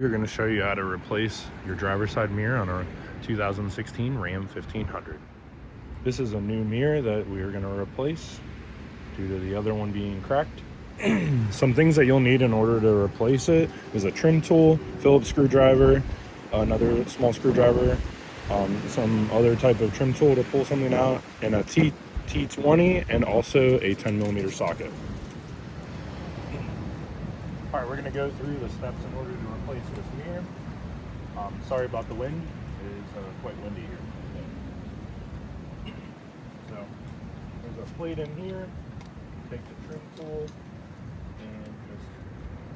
We're going to show you how to replace your driver's side mirror on our 2016 Ram 1500. This is a new mirror that we are going to replace due to the other one being cracked. Some things that you'll need in order to replace it is a trim tool, Phillips screwdriver, another small screwdriver, some other type of trim tool to pull something out, and a T20, and also a 10mm socket. All right, we're going to go through the steps in order to replace this mirror. Sorry about the wind. It is quite windy here. So there's a plate in here. Take the trim tool and just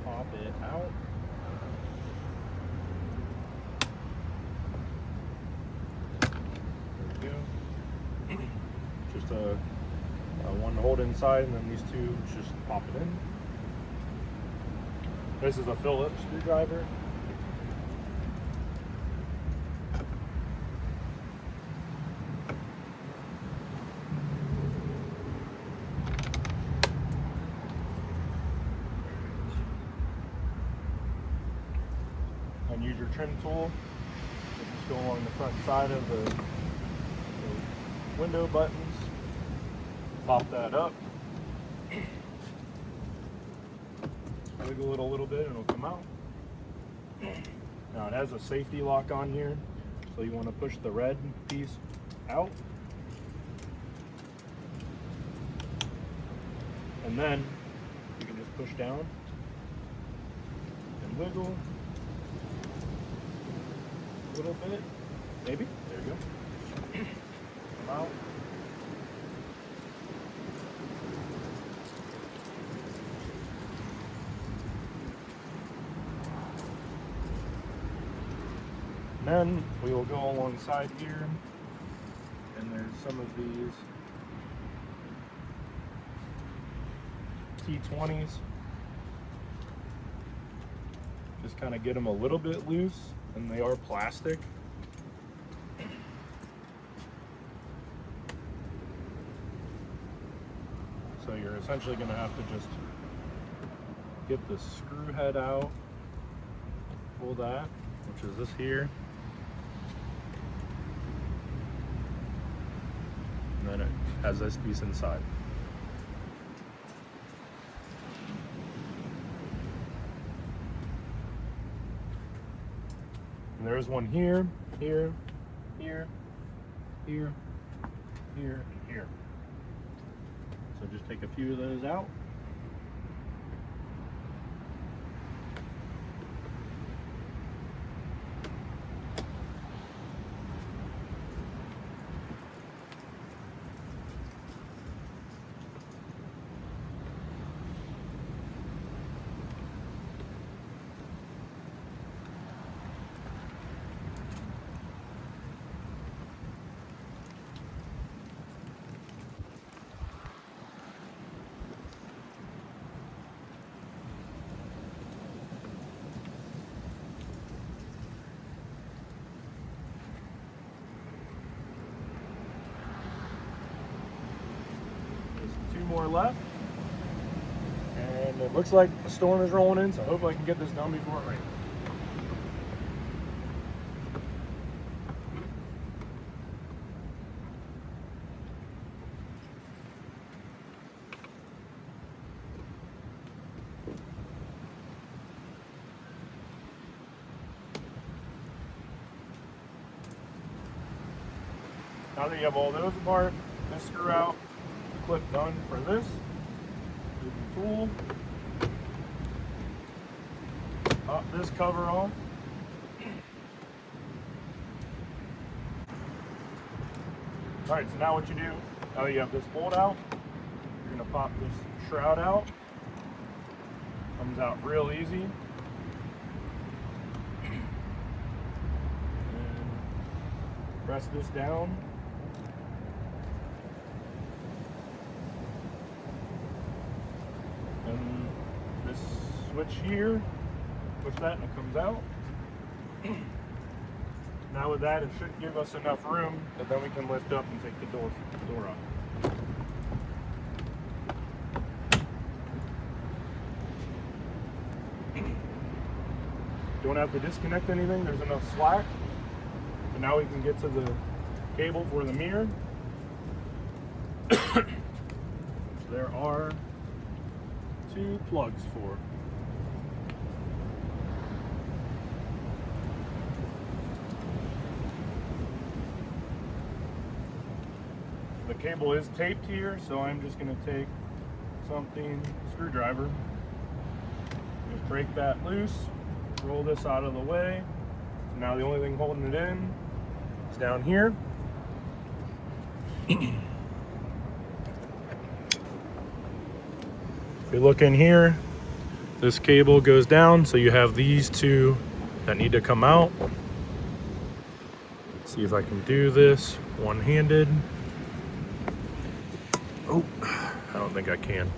pop it out. There we go. Just a one to hold inside, and then these two just pop it in. This is a Phillips screwdriver. And use your trim tool. Just go along the front side of the window buttons. Pop that up. Wiggle it a little bit and it'll come out. Now it has a safety lock on here, so you want to push the red piece out. And then you can just push down and wiggle a little bit, maybe. There you go. Come out. And then we will go alongside here, and there's some of these T20s. Just kind of get them a little bit loose, and they are plastic. So you're essentially going to have to just get the screw head out, pull that, which is this here. And then it has this piece inside. And there's one here, here, here, here, here, and here. So just take a few of those out. More left, and it looks like the storm is rolling in, so hopefully I can get this done before it rains. Now that you have all those apart, this screw out, clip done for this. Move the tool. Pop this cover off. Alright, so now what you do, now you have this bolt out, you're going to pop this shroud out. Comes out real easy. And press this down. And this switch here, push that and it comes out. Now with that, it should give us enough room that then we can lift up and take the door off. Do you don't have to disconnect anything. There's enough slack. And now we can get to the cable for the mirror. There are 2 plugs for. The cable is taped here, so I'm just going to take something, screwdriver, just break that loose, roll this out of the way. So now the only thing holding it in is down here. If you look in here, this cable goes down, so you have these 2 that need to come out. See if I can do this one-handed. Oh, I don't think I can.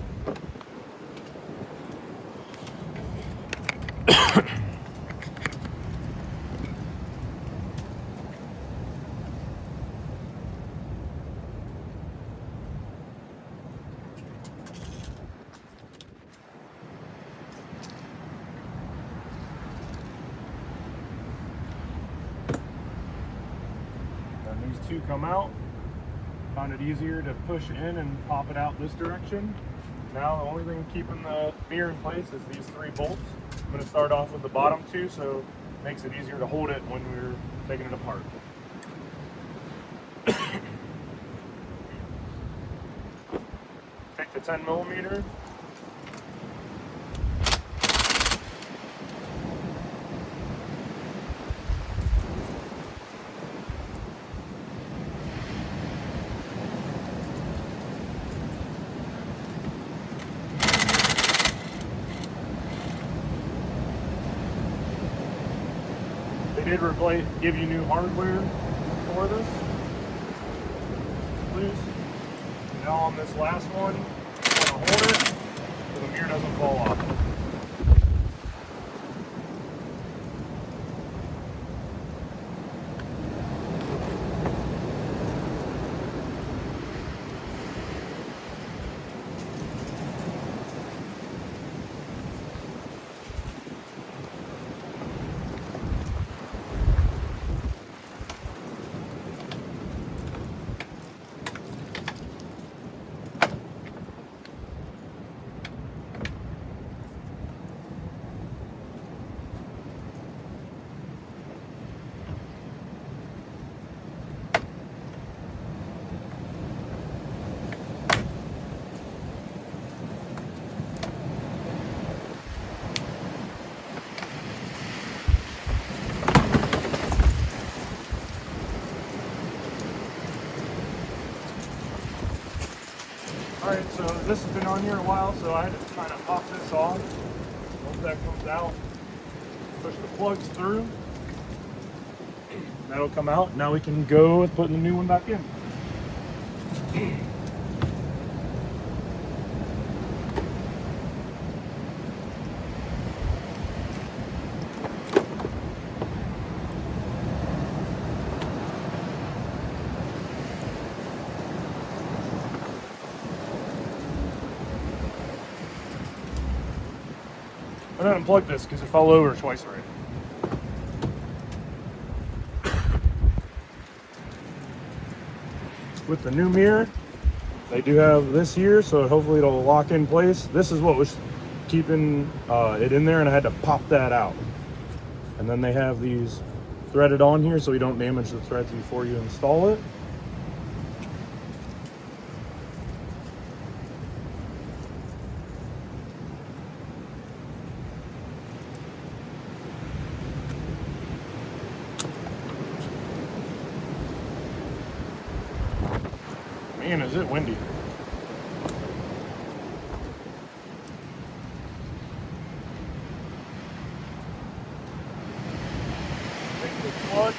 And these 2 come out. Found it easier to push in and pop it out this direction. Now the only thing keeping the mirror in place is these 3 bolts. I'm going to start off with the bottom 2, so it makes it easier to hold it when we're taking it apart. Take the 10mm. They did give you new hardware for this. Loose. Now on this last one, I'm going to hold it so the mirror doesn't fall off. Alright, so this has been on here a while, so I had to kind of pop this off. Once that comes out, push the plugs through. That'll come out. Now we can go with putting the new one back in. I'm going to unplug this because it fell over twice already. With the new mirror, they do have this here, so hopefully it'll lock in place. This is what was keeping it in there, and I had to pop that out. And then they have these threaded on here so you don't damage the threads before you install it. Man, is it windy. Take the plug.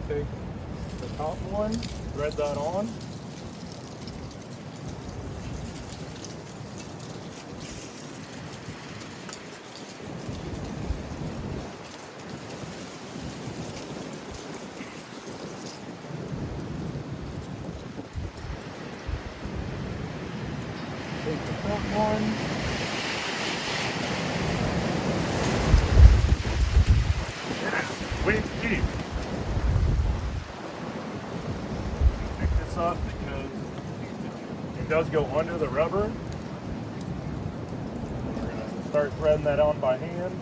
Take the top one, thread that on. does go under the rubber. We're going to start threading that on by hand.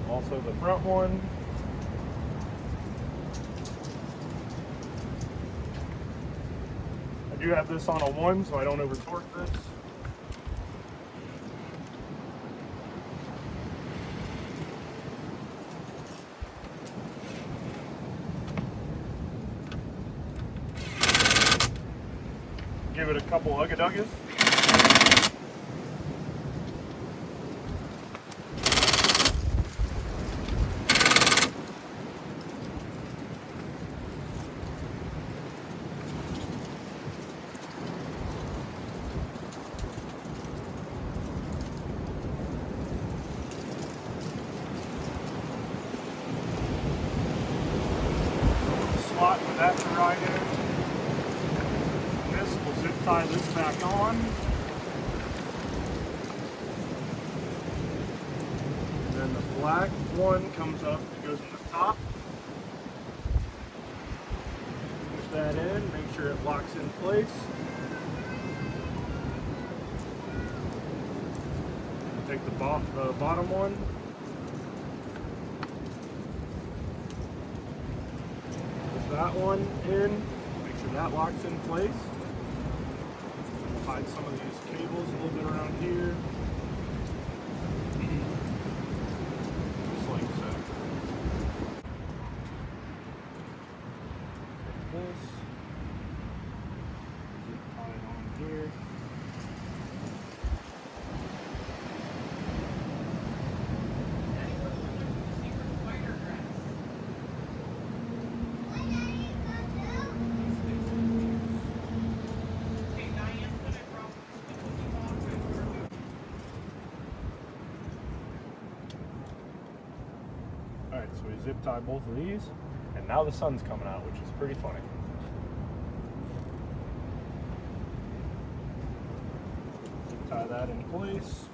Also the front one. I do have this on a 1 so I don't over torque this. Give it a couple ugga-duggas. Slot for that to ride in. This will zip tie this back on. And then the black one comes up and goes in the top. Push that in, make sure it locks in place. Take the bottom one. That one in, make sure that locks in place. Hide some of these cables a little bit around here. Just like so. Like this. Tie it on here. Alright, so we zip tie both of these, and now the sun's coming out, which is pretty funny. Zip tie that in place.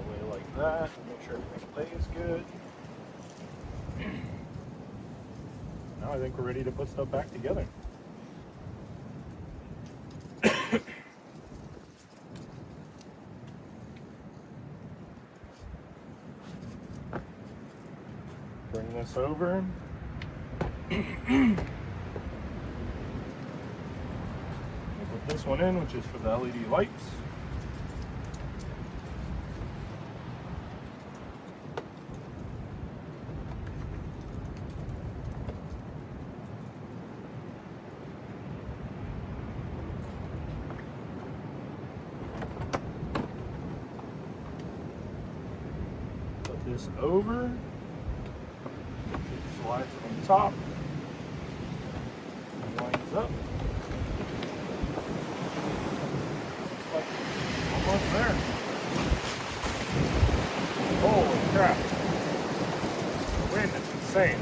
Away like that, make sure everything lays good. Now I think we're ready to put stuff back together. Bring this over. We'll put this one in, which is for the LED lights. Put this over. Slides on top, and lines up. Like almost there. Holy crap. The wind is insane.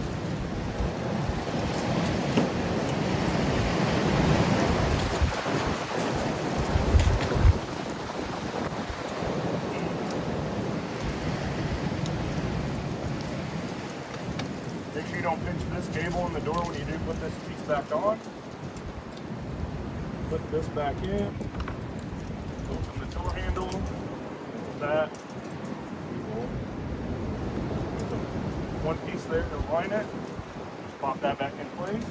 Make sure you don't pinch this cable in the door when you do put this piece back on. Put this back in. Open the door handle. Put that. One piece there to line it. Just pop that back in place.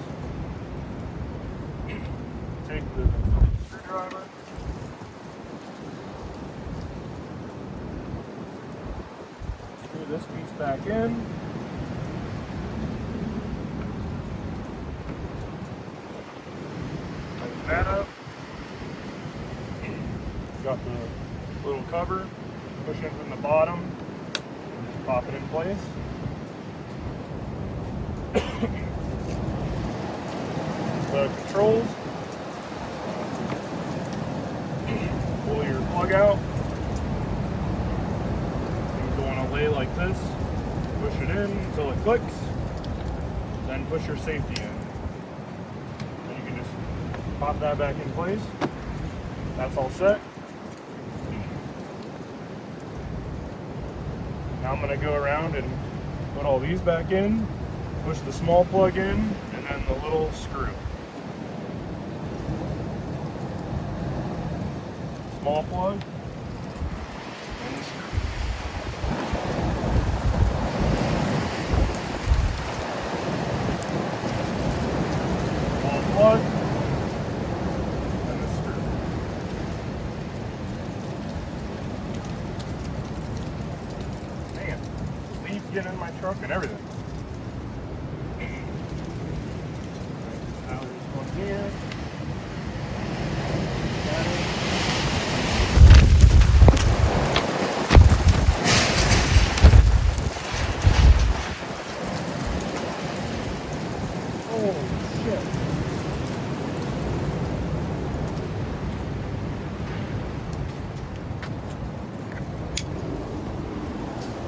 Take the screwdriver. Screw this piece back in. That up. Got the little cover, push it from the bottom, and just pop it in place. The controls, pull your plug out. You go on a lay like this, push it in until it clicks, then push your safety in. Pop that back in place. That's all set. Now I'm going to go around and put all these back in. Push the small plug in and then the little screw. Small plug and the screw. Small plug and the screw. Man, leaves get in my truck and everything. Now there's one here. Holy shit.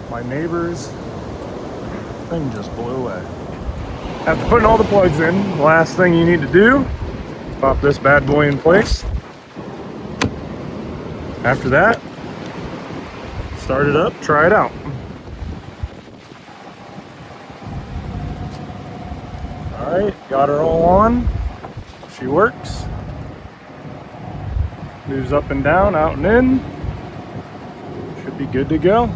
My neighbor's thing just blew away. After putting all the plugs in, the last thing you need to do, pop this bad boy in place. After that, start it up, try it out. All right, got her all on. She works. Moves up and down, out and in. Should be good to go.